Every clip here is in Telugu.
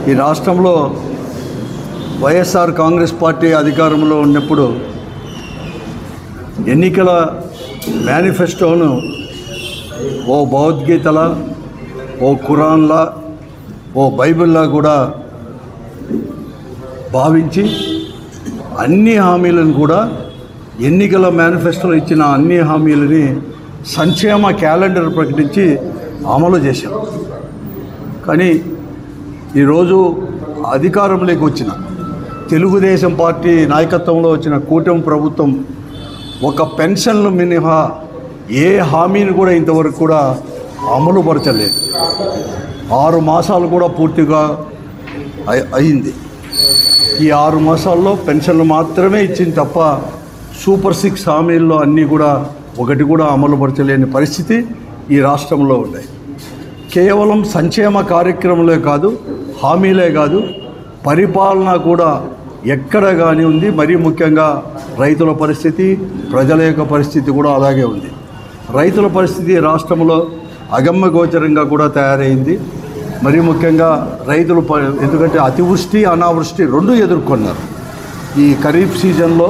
ఈ రాష్ట్రంలో వైఎస్ఆర్ కాంగ్రెస్ పార్టీ అధికారంలో ఉన్నప్పుడు ఎన్నికల మేనిఫెస్టోను ఓ భగవద్గీతలా, ఓ ఖురాన్లా, ఓ బైబిల్లా కూడా భావించి అన్ని హామీలను కూడా ఎన్నికల మేనిఫెస్టోలో ఇచ్చిన అన్ని హామీలని సంక్షేమ క్యాలెండర్ ప్రకటించి అమలు చేశాం. కానీ ఈరోజు అధికారంలోకి వచ్చిన తెలుగుదేశం పార్టీ నాయకత్వంలో వచ్చిన కూటమి ప్రభుత్వం ఒక పెన్షన్లు మినహా ఏ హామీని కూడా ఇంతవరకు కూడా అమలు పరచలేదు. 6 మాసాలు కూడా పూర్తిగా అయింది. ఈ 6 మాసాల్లో పెన్షన్లు మాత్రమే ఇచ్చింది తప్ప సూపర్ 6 హామీల్లో అన్నీ కూడా ఒకటి కూడా అమలు పరచలేని పరిస్థితి ఈ రాష్ట్రంలో ఉన్నాయి. కేవలం సంక్షేమ కార్యక్రమాలే కాదు, హామీలే కాదు, పరిపాలన కూడా ఎక్కడ కానీ ఉంది. మరీ ముఖ్యంగా రైతుల పరిస్థితి, ప్రజల యొక్క పరిస్థితి కూడా అలాగే ఉంది. రైతుల పరిస్థితి రాష్ట్రంలో అగమ్యగోచరంగా కూడా తయారైంది. మరీ ముఖ్యంగా రైతులు ఎందుకంటే అతివృష్టి అనావృష్టి రెండు ఎదుర్కొన్నారు. ఈ ఖరీఫ్ సీజన్లో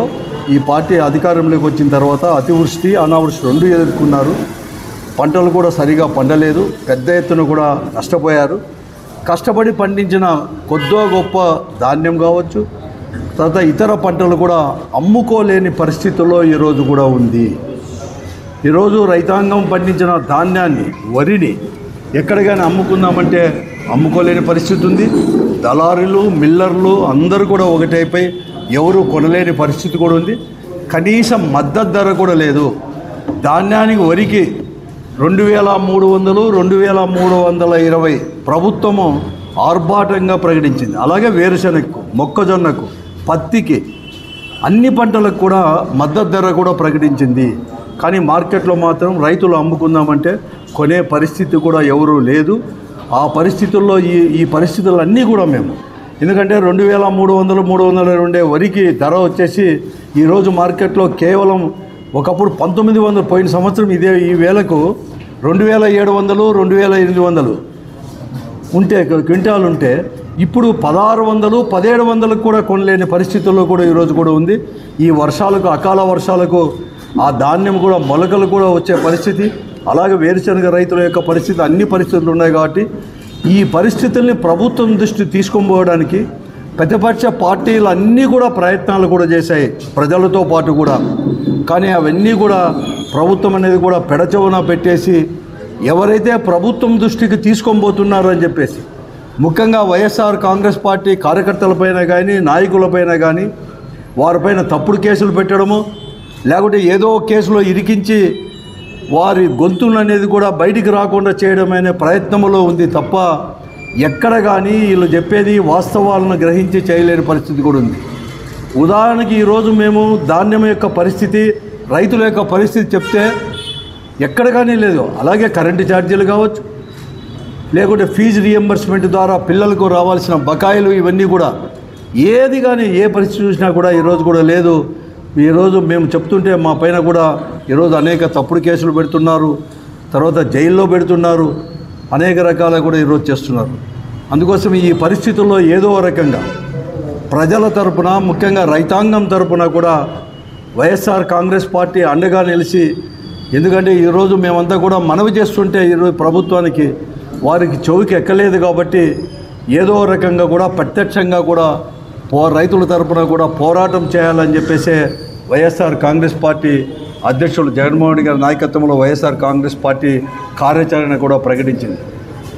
ఈ పార్టీ అధికారంలోకి వచ్చిన తర్వాత అతివృష్టి అనావృష్టి రెండు ఎదుర్కొన్నారు. పంటలు కూడా సరిగా పండలేదు, పెద్ద ఎత్తున కూడా నష్టపోయారు. కష్టపడి పండించిన కొద్దో గొప్ప ధాన్యం కావచ్చు, తర్వాత ఇతర పంటలు కూడా అమ్ముకోలేని పరిస్థితుల్లో ఈరోజు కూడా ఉంది. ఈరోజు రైతాంగం పండించిన ధాన్యాన్ని, వరిని ఎక్కడికైనా అమ్ముకుందామంటే అమ్ముకోలేని పరిస్థితి ఉంది. దళారులు, మిల్లర్లు అందరూ కూడా ఒకటైపోయి ఎవరు కొనలేని పరిస్థితి కూడా ఉంది. కనీసం మద్దతు ధర కూడా లేదు. ధాన్యానికి, వరికి 2300, 2320 ప్రభుత్వము ఆర్భాటంగా ప్రకటించింది. అలాగే వేరుశనగకు, మొక్కజొన్నకు, పత్తికి, అన్ని పంటలకు కూడా మద్దతు ధర కూడా ప్రకటించింది. కానీ మార్కెట్లో మాత్రం రైతులు అమ్ముకుందామంటే కొనే పరిస్థితి కూడా ఎవరూ లేదు. ఆ పరిస్థితుల్లో ఈ పరిస్థితులన్నీ కూడా మేము, ఎందుకంటే 2300, 320 వరికి ధర వచ్చేసి ఈరోజు మార్కెట్లో కేవలం ఒకప్పుడు 1900 పోయిన సంవత్సరం ఈ వేలకు 2700, 2800 ఉంటే క్వింటాలు ఉంటే ఇప్పుడు 1600, 1700 కూడా కొనలేని పరిస్థితుల్లో కూడా ఈరోజు కూడా ఉంది. ఈ వర్షాలకు, అకాల వర్షాలకు ఆ ధాన్యం కూడా మొలకలు కూడా వచ్చే పరిస్థితి, అలాగే వేరుశనగ రైతుల యొక్క పరిస్థితి, అన్ని పరిస్థితులు ఉన్నాయి. కాబట్టి ఈ పరిస్థితుల్ని ప్రభుత్వం దృష్టి తీసుకొని పోవడానికి ప్రతిపక్ష పార్టీలు అన్నీ కూడా ప్రయత్నాలు కూడా చేశాయి, ప్రజలతో పాటు కూడా. కానీ అవన్నీ కూడా ప్రభుత్వం అనేది కూడా పెడచెవున పెట్టేసి ఎవరైతే ప్రభుత్వం దృష్టికి తీసుకొని పోతున్నారని చెప్పేసి, ముఖ్యంగా వైఎస్ఆర్ కాంగ్రెస్ పార్టీ కార్యకర్తలపైన కానీ, నాయకులపైన కానీ వారిపైన తప్పుడు కేసులు పెట్టడము, లేకుంటే ఏదో కేసులో ఇరికించి వారి గొంతులు అనేది కూడా బయటికి రాకుండా చేయడం అనే ప్రయత్నంలో ఉంది తప్ప ఎక్కడ కానీ వీళ్ళు చెప్పేది వాస్తవాలను గ్రహించి చేయలేని పరిస్థితి కూడా ఉంది. ఉదాహరణకి ఈరోజు మేము ధాన్యం యొక్క పరిస్థితి, రైతుల యొక్క పరిస్థితి చెప్తే ఎక్కడ కానీ లేదు. అలాగే కరెంటు ఛార్జీలు కావచ్చు, లేకుంటే ఫీజు రియంబర్స్మెంట్ ద్వారా పిల్లలకు రావాల్సిన బకాయిలు, ఇవన్నీ కూడా ఏది కానీ ఏ పరిస్థితి చూసినా కూడా ఈరోజు కూడా లేదు. ఈరోజు మేము చెప్తుంటే మా పైన కూడా ఈరోజు అనేక తప్పుడు కేసులు పెడుతున్నారు, తర్వాత జైల్లో పెడుతున్నారు, అనేక రకాల కూడా ఈరోజు చేస్తున్నారు. అందుకోసం ఈ పరిస్థితుల్లో ఏదో రకంగా ప్రజల తరపున, ముఖ్యంగా రైతాంగం తరపున కూడా వైఎస్ఆర్ కాంగ్రెస్ పార్టీ అండగా నిలిచి, ఎందుకంటే ఈరోజు మేమంతా కూడా మనవి చేస్తుంటే ఈరోజు ప్రభుత్వానికి వారికి చెవికి ఎక్కలేదు కాబట్టి ఏదో రకంగా కూడా ప్రత్యక్షంగా కూడా రైతుల తరపున కూడా పోరాటం చేయాలని చెప్పేసి వైఎస్ఆర్ కాంగ్రెస్ పార్టీ అధ్యక్షులు జగన్మోహన్ రెడ్డి గారి నాయకత్వంలో వైఎస్ఆర్ కాంగ్రెస్ పార్టీ కార్యాచరణ కూడా ప్రకటించింది.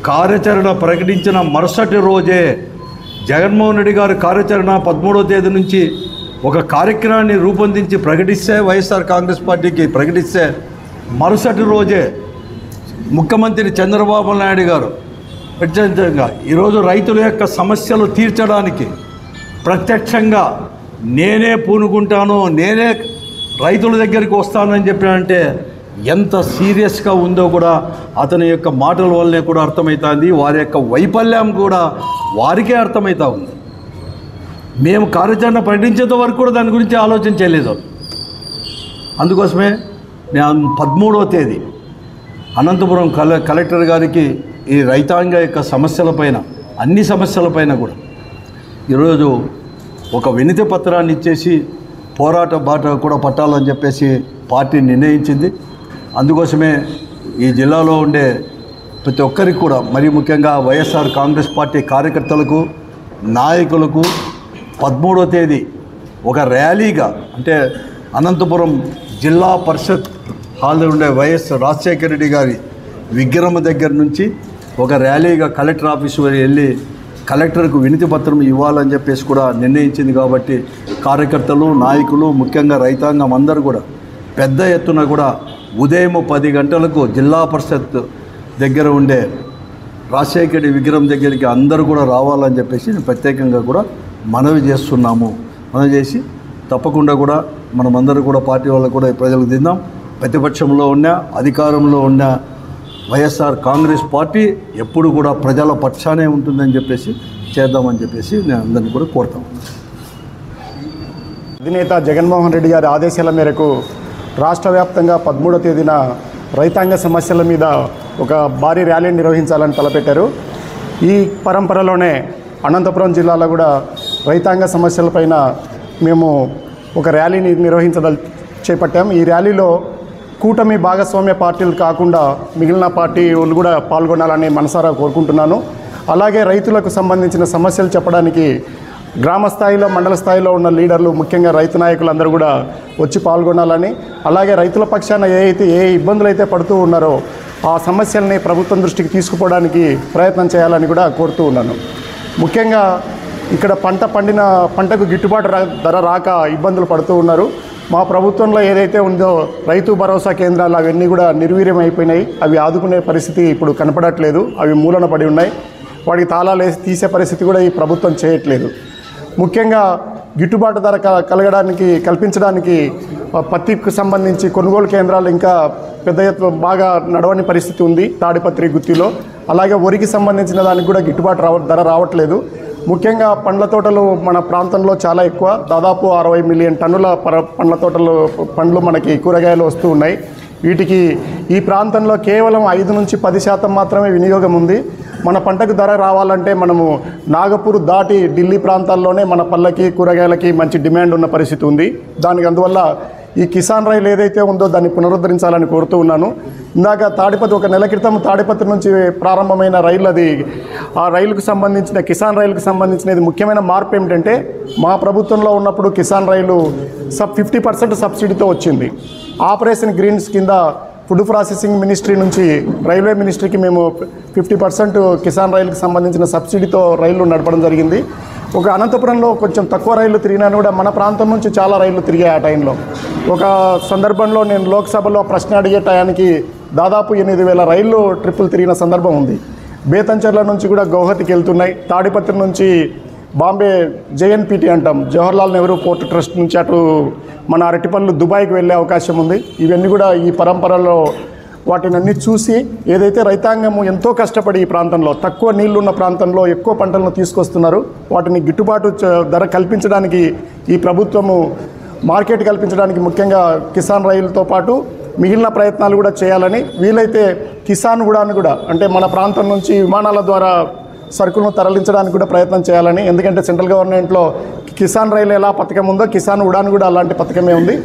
కార్యాచరణ ప్రకటించిన మరుసటి రోజే జగన్మోహన్ రెడ్డి గారి కార్యాచరణ 13వ తేదీ నుంచి ఒక కార్యక్రమాన్ని రూపొందించి ప్రకటిస్తే, వైఎస్ఆర్ కాంగ్రెస్ పార్టీకి ప్రకటిస్తే మరుసటి రోజే ముఖ్యమంత్రి చంద్రబాబు నాయుడు గారు ప్రత్యేకంగా ఈరోజు రైతుల యొక్క సమస్యలు తీర్చడానికి ప్రత్యక్షంగా నేనే పూనుకుంటాను, నేనే రైతుల దగ్గరికి వస్తానని చెప్పానంటే ఎంత సీరియస్గా ఉందో కూడా అతని యొక్క మాటల వల్లనే కూడా అర్థమవుతుంది. వారి యొక్క వైఫల్యం కూడా వారికే అర్థమవుతూ ఉంది. మేము కార్యాచరణ ప్రకటించేంత వరకు కూడా దాని గురించి ఆలోచన చేయలేదు. అందుకోసమే నేను 13వ తేదీ అనంతపురం కలెక్టర్ గారికి ఈ రైతాంగ యొక్క సమస్యలపైన అన్ని సమస్యలపైన కూడా ఈరోజు ఒక వినతి పత్రాన్ని ఇచ్చేసి పోరాట బాట కూడా పట్టాలని చెప్పేసి పార్టీ నిర్ణయించింది. అందుకోసమే ఈ జిల్లాలో ఉండే ప్రతి ఒక్కరికి కూడా మరీ ముఖ్యంగా వైఎస్ఆర్ కాంగ్రెస్ పార్టీ కార్యకర్తలకు నాయకులకు 13వ తేదీ ఒక ర్యాలీగా అంటే అనంతపురం జిల్లా పరిషత్ హాల్లో ఉండే వైఎస్ రాజశేఖర రెడ్డి గారి విగ్రహం దగ్గర నుంచి ఒక ర్యాలీగా కలెక్టర్ ఆఫీసు వెళ్ళి కలెక్టర్కు వినతి పత్రం ఇవ్వాలని చెప్పేసి కూడా నిర్ణయించింది. కాబట్టి కార్యకర్తలు నాయకులు ముఖ్యంగా రైతాంగం అందరూ కూడా పెద్ద ఎత్తున కూడా ఉదయం 10 గంటలకు జిల్లా పరిషత్ దగ్గర ఉండే రాజశేఖర రెడ్డి విగ్రహం దగ్గరికి అందరూ కూడా రావాలని చెప్పేసి నేను ప్రత్యేకంగా కూడా మనవి చేస్తున్నాము. మనవి చేసి తప్పకుండా కూడా మనమందరూ కూడా పార్టీ వాళ్ళకు కూడా ప్రజలకు దిద్దాం. ప్రతిపక్షంలో ఉన్న అధికారంలో ఉన్న వైఎస్ఆర్ కాంగ్రెస్ పార్టీ ఎప్పుడు కూడా ప్రజల పక్షానే ఉంటుందని చెప్పేసి చేద్దామని చెప్పేసి నేను అందరినీ కూడా కోరుతాను. అధినేత జగన్మోహన్ రెడ్డి గారి ఆదేశాల మేరకు రాష్ట్ర వ్యాప్తంగా 13వ తేదీన రైతాంగ సమస్యల మీద ఒక భారీ ర్యాలీని నిర్వహించాలని తలపెట్టారు. ఈ పరంపరలోనే అనంతపురం జిల్లాలో కూడా రైతాంగ సమస్యలపైన మేము ఒక ర్యాలీని చేపట్టాం. ఈ ర్యాలీలో కూటమి భాగస్వామ్య పార్టీలు కాకుండా మిగిలిన పార్టీ వాళ్ళు కూడా పాల్గొనాలని మనసారా కోరుకుంటున్నాను. అలాగే రైతులకు సంబంధించిన సమస్యలు చెప్పడానికి గ్రామ స్థాయిలో మండల స్థాయిలో ఉన్న లీడర్లు ముఖ్యంగా రైతు నాయకులందరూ కూడా వచ్చి పాల్గొనాలని, అలాగే రైతుల పక్షాన ఏ ఇబ్బందులు అయితే పడుతూ ఉన్నారో ఆ సమస్యల్ని ప్రభుత్వం దృష్టికి తీసుకుపోవడానికి ప్రయత్నం చేయాలని కూడా కోరుతూ ఉన్నాను. ముఖ్యంగా ఇక్కడ పంటకు గిట్టుబాటు ధర రాక ఇబ్బందులు పడుతూ ఉన్నారు. మా ప్రభుత్వంలో ఏదైతే ఉందో రైతు భరోసా కేంద్రాలు అవన్నీ కూడా నిర్వీర్యం అయిపోయినాయి. అవి ఆదుకునే పరిస్థితి ఇప్పుడు కనపడట్లేదు. అవి మూలన పడి ఉన్నాయి. వాటికి తాళాలు వేసి తీసే పరిస్థితి కూడా ఈ ప్రభుత్వం చేయట్లేదు. ముఖ్యంగా గిట్టుబాటు ధర కల్పించడానికి పత్తికి సంబంధించి కొనుగోలు కేంద్రాలు ఇంకా పెద్ద ఎత్తున బాగా నడవని పరిస్థితి ఉంది తాడిపత్రి, గుత్తిలో. అలాగే వరికి సంబంధించిన దానికి కూడా గిట్టుబాటు ధర రావట్లేదు. ముఖ్యంగా పండ్ల తోటలు మన ప్రాంతంలో చాలా ఎక్కువ, దాదాపు 60 మిలియన్ టన్నుల పండ్లు మనకి కూరగాయలు వస్తూ ఉన్నాయి. వీటికి ఈ ప్రాంతంలో కేవలం 5 నుంచి 10% మాత్రమే వినియోగం ఉంది. మన పంటకు ధర రావాలంటే మనము నాగపూర్ దాటి ఢిల్లీ ప్రాంతాల్లోనే మన పళ్ళకి కూరగాయలకి మంచి డిమాండ్ ఉన్న పరిస్థితి ఉంది. అందువల్ల ఈ కిసాన్ రైలు ఏదైతే ఉందో దాన్ని పునరుద్ధరించాలని కోరుతూ ఉన్నాను. ఇందాక ఒక నెల క్రితం తాడిపత్రి నుంచి ప్రారంభమైన రైలు, అది ఆ రైలుకు సంబంధించిన కిసాన్ రైలుకు సంబంధించినది ముఖ్యమైన మార్పు ఏమిటంటే మా ప్రభుత్వంలో ఉన్నప్పుడు కిసాన్ రైలు 50% సబ్సిడీతో వచ్చింది. ఆపరేషన్ గ్రీన్స్ కింద ఫుడ్ ప్రాసెసింగ్ మినిస్ట్రీ నుంచి రైల్వే మినిస్ట్రీకి మేము 50% కిసాన్ రైలుకి సంబంధించిన సబ్సిడీతో రైళ్లు నడపడం జరిగింది. ఒక అనంతపురంలో కొంచెం తక్కువ రైళ్లు తిరిగినా కూడా మన ప్రాంతం నుంచి చాలా రైళ్లు తిరిగాయి. ఆ టైంలో ఒక సందర్భంలో నేను లోక్సభలో ప్రశ్న అడిగే టయానికి దాదాపు 8,000 రైళ్లు ట్రిప్పులు తిరిగిన సందర్భం ఉంది. బేతంచెర్ల నుంచి కూడా గౌహతికి వెళ్తున్నాయి. తాడిపత్రి నుంచి బాంబే జేఎన్పీటీ అంటాం, జవహర్లాల్ నెహ్రూ పోర్ట్ ట్రస్ట్ నుంచి అటు మన అరటిపళ్ళు దుబాయ్కి వెళ్ళే అవకాశం ఉంది. ఇవన్నీ కూడా ఈ పరంపరలో వాటిని అన్నీ చూసి ఏదైతే రైతాంగము ఎంతో కష్టపడి ఈ ప్రాంతంలో తక్కువ నీళ్లున్న ప్రాంతంలో ఎక్కువ పంటలను తీసుకొస్తున్నారు, వాటిని గిట్టుబాటు ధర కల్పించడానికి ఈ ప్రభుత్వము మార్కెట్ కల్పించడానికి ముఖ్యంగా కిసాన్ రైలుతో పాటు మిగిలిన ప్రయత్నాలు కూడా చేయాలని, వీలైతే కిసాన్ ఉడాన్ కూడా అంటే మన ప్రాంతం నుంచి విమానాల ద్వారా సరుకులను తరలించడానికి కూడా ప్రయత్నం చేయాలని. ఎందుకంటే సెంట్రల్ గవర్నమెంట్లో కిసాన్ రైలు ఎలా పథకం ఉందో కిసాన్ ఉడాన్ కూడా అలాంటి పథకమే ఉంది.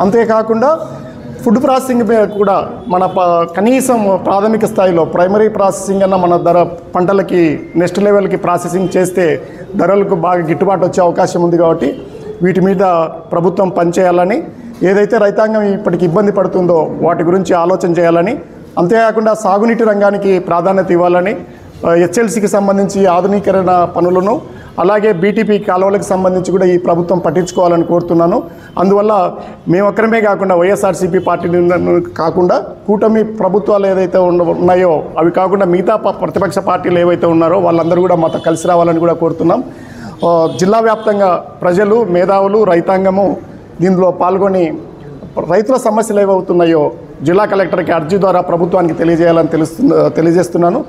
అంతేకాకుండా ఫుడ్ ప్రాసెసింగ్ కూడా మన కనీసం ప్రాథమిక స్థాయిలో ప్రైమరీ ప్రాసెసింగ్ అన్న మన పంటలకి నెక్స్ట్ లెవెల్కి ప్రాసెసింగ్ చేస్తే ధరలకు బాగా గిట్టుబాటు వచ్చే అవకాశం ఉంది. కాబట్టి వీటి మీద ప్రభుత్వం పనిచేయాలని, ఏదైతే రైతాంగం ఇప్పటికి ఇబ్బంది పడుతుందో వాటి గురించి ఆలోచన చేయాలని, అంతేకాకుండా సాగునీటి రంగానికి ప్రాధాన్యత ఇవ్వాలని, హెచ్ఎల్సీకి సంబంధించి ఆధునీకరణ పనులను అలాగే బీటీపీ కాలువలకు సంబంధించి కూడా ఈ ప్రభుత్వం పట్టించుకోవాలని కోరుతున్నాను. అందువల్ల మేము ఒక్కరమే కాకుండా వైఎస్ఆర్సీపీ పార్టీ కాకుండా కూటమి ప్రభుత్వాలు ఏదైతే ఉన్నాయో అవి కాకుండా మిగతా ప్రతిపక్ష పార్టీలు ఏవైతే ఉన్నారో వాళ్ళందరూ కూడా మాతో కలిసి రావాలని కూడా కోరుతున్నాం. జిల్లా వ్యాప్తంగా ప్రజలు, మేధావులు, రైతాంగము దీనిలో పాల్గొని రైతుల సమస్యలు ఏవవుతున్నాయో జిల్లా కలెక్టర్కి అర్జీ ద్వారా ప్రభుత్వానికి తెలియజేయాలని తెలియజేస్తున్నాను.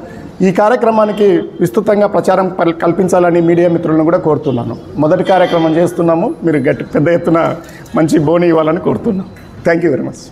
ఈ కార్యక్రమానికి విస్తృతంగా ప్రచారం కల్పించాలని మీడియా మిత్రులను కూడా కోరుతున్నాను. మొదటి కార్యక్రమం చేస్తున్నాము, మీరు పెద్ద ఎత్తున మంచి బోని ఇవ్వాలని కోరుతున్నాను. Thank you very much.